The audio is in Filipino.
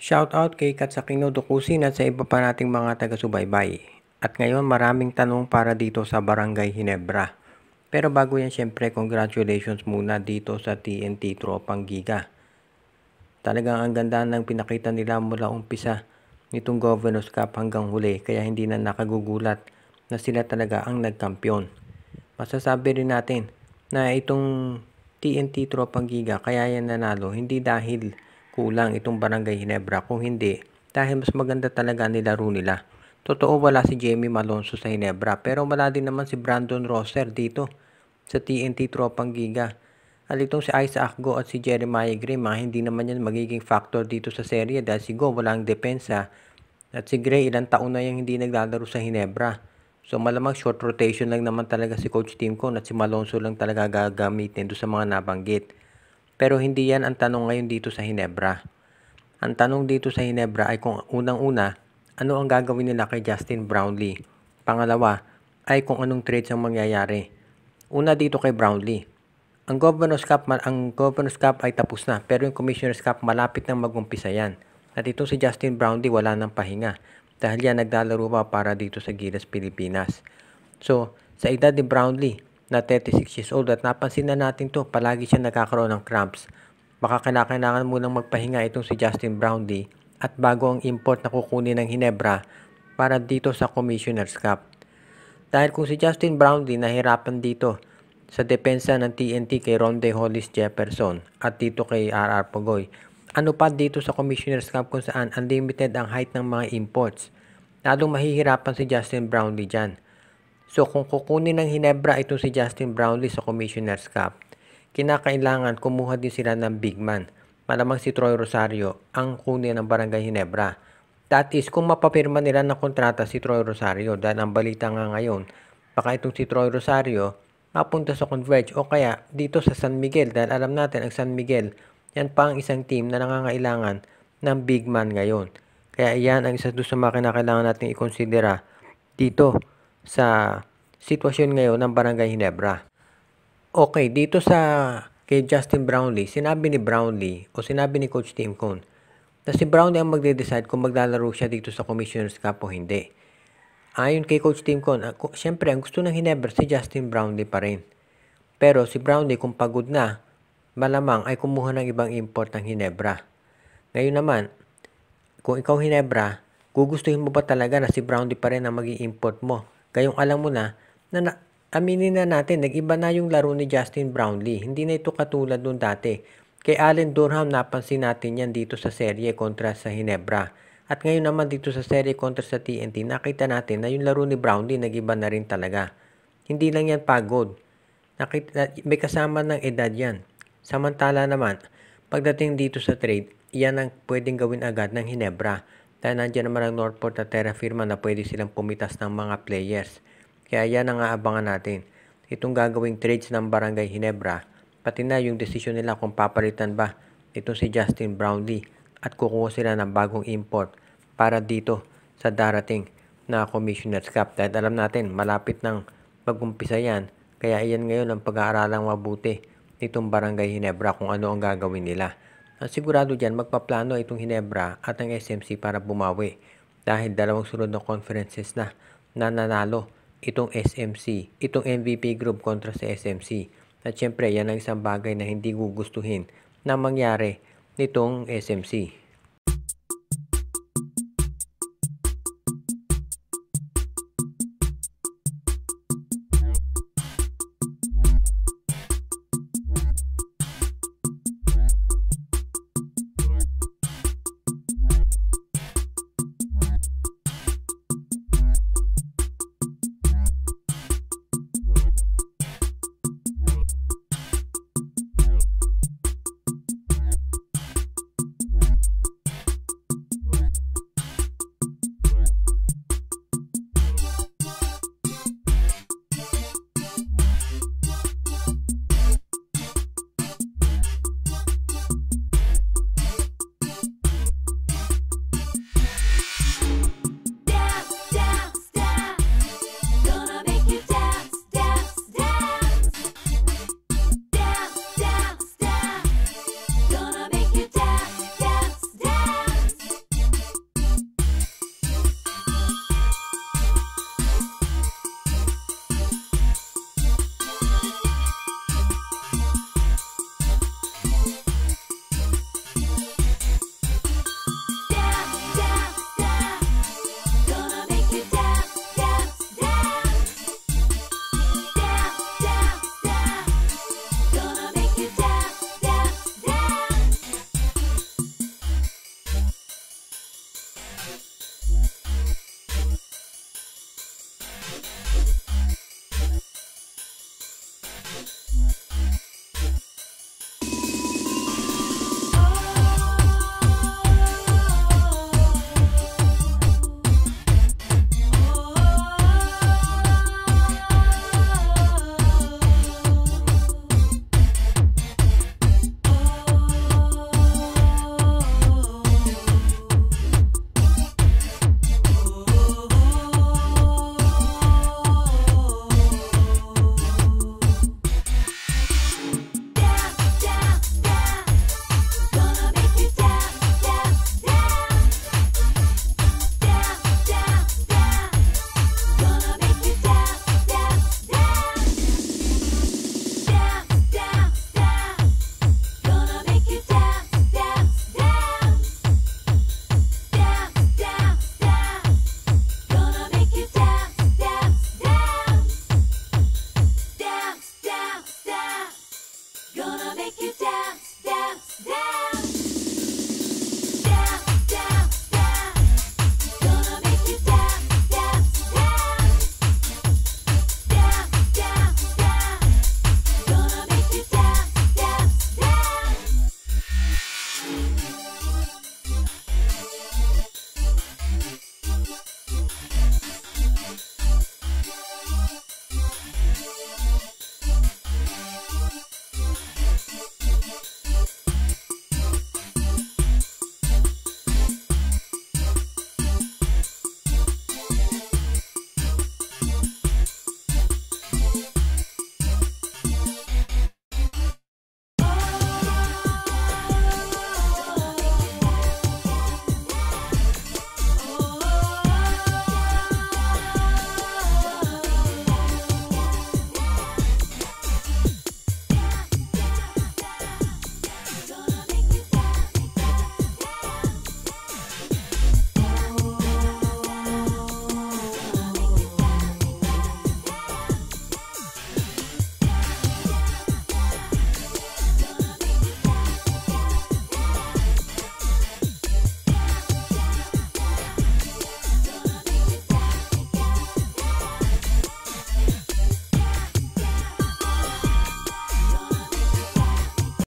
Shoutout kay Katsakino Dukusin at sa iba pa nating mga taga-subaybay. At ngayon maraming tanong para dito sa Barangay Hinebra. Pero bago yan syempre congratulations muna dito sa TNT Tropang Giga. Talagang ang ganda ng pinakita nila mula umpisa nitong Governors Cup hanggang huli kaya hindi na nakagugulat na sila talaga ang nagkampiyon. Masasabi rin natin na itong TNT Tropang Giga kaya yan nanalo hindi dahil kulang itong Barangay Hinebra, kung hindi dahil mas maganda talaga nilaro nila. Totoo wala si Jamie Malonzo sa Hinebra pero wala din naman si Brandon Rosser dito sa TNT Tropang Giga. Itong si Isaac Go at si Jeremiah Gray, hindi naman yan magiging factor dito sa serye dahil si Go walang depensa at si Gray ilang taon na yung hindi naglalaro sa Hinebra. So malamang short rotation lang naman talaga si Coach Tim Cone at si Malonzo lang talaga gagamitin doon sa mga nabanggit. Pero hindi yan ang tanong ngayon dito sa Hinebra. Ang tanong dito sa Hinebra ay kung unang-una, ano ang gagawin nila kay Justin Brownlee? Pangalawa, ay kung anong trades ang mangyayari. Una dito kay Brownlee. Ang Governors Cup ay tapos na, pero yung Commissioner's Cup malapit nang mag-umpisa yan. At itong si Justin Brownlee wala nang pahinga dahil yan naglalaro pa para dito sa Gilas Pilipinas. So, sa edad ni Brownlee na 36 years old at napansin na natin to, palagi siya nagkakaroon ng cramps. Baka kailangan munang magpahinga itong si Justin Brownlee at bago ang import na kukunin ng Hinebra para dito sa Commissioner's Cup. Dahil kung si Justin Brownlee nahirapan dito sa depensa ng TNT kay Ronde Hollis Jefferson at dito kay RR Pogoy, ano pa dito sa Commissioner's Cup kung saan unlimited ang height ng mga imports, lalong mahihirapan si Justin Brownlee dyan. So kung kukunin ng Hinebra ito si Justin Brownlee sa Commissioner's Cup, kinakailangan kumuha din sila ng big man. Malamang si Troy Rosario ang kunin ng Barangay Hinebra. That is kung mapapirma nila ng kontrata si Troy Rosario dahil ang balita nga ngayon, baka itong si Troy Rosario mapunta sa Converge o kaya dito sa San Miguel dahil alam natin ang San Miguel, yan pa ang isang team na nangangailangan ng big man ngayon. Kaya yan ang isa doon sa mga kinakailangan natin ikonsidera dito sa sitwasyon ngayon ng Barangay Hinebra. Okay, dito sa kay Justin Brownlee, sinabi ni Brownlee o sinabi ni Coach Tim Cone na si Brownlee ang magde-decide kung maglalaro siya dito sa Commissioner's Cup o hindi. Ayon kay Coach Tim Cone, siyempre ang gusto ng Hinebra si Justin Brownlee pa rin. Pero si Brownlee kung pagod na, malamang ay kumuha ng ibang import ng Hinebra. Ngayon naman, kung ikaw Hinebra, gugustuhin mo ba talaga na si Brownlee pa rin ang maging import mo? Kayong alam mo na aminin na natin, nag-iba na yung laro ni Justin Brownlee. Hindi na ito katulad nung dati. Kay Allen Durham, napansin natin yan dito sa serye kontra sa Hinebra. At ngayon naman dito sa serye kontra sa TNT, nakita natin na yung laro ni Brownlee nag-iba na rin talaga. Hindi lang yan pagod. May kasama ng edad yan. Samantala naman, pagdating dito sa trade, yan ang pwedeng gawin agad ng Hinebra. Dahil nandiyan naman ang Northport at Terra Firma na pwede silang pumitas ng mga players. Kaya yan ang aabangan natin. Itong gagawing trades ng Barangay Hinebra, pati na yung desisyon nila kung papalitan ba itong si Justin Brownlee at kukuha sila ng bagong import para dito sa darating na Commissioner's Cup. Dahil alam natin, malapit nang mag-umpisa yan. Kaya iyan ngayon ang pag-aaralang mabuti nitong Barangay Hinebra kung ano ang gagawin nila. Ang sigurado dyan, magpaplano itong Hinebra at ang SMC para bumawi. Dahil dalawang sunod na conferences na nanalo itong SMC, itong MVP group kontra sa SMC. At syempre, yan ang isang bagay na hindi gugustuhin na mangyari nitong SMC.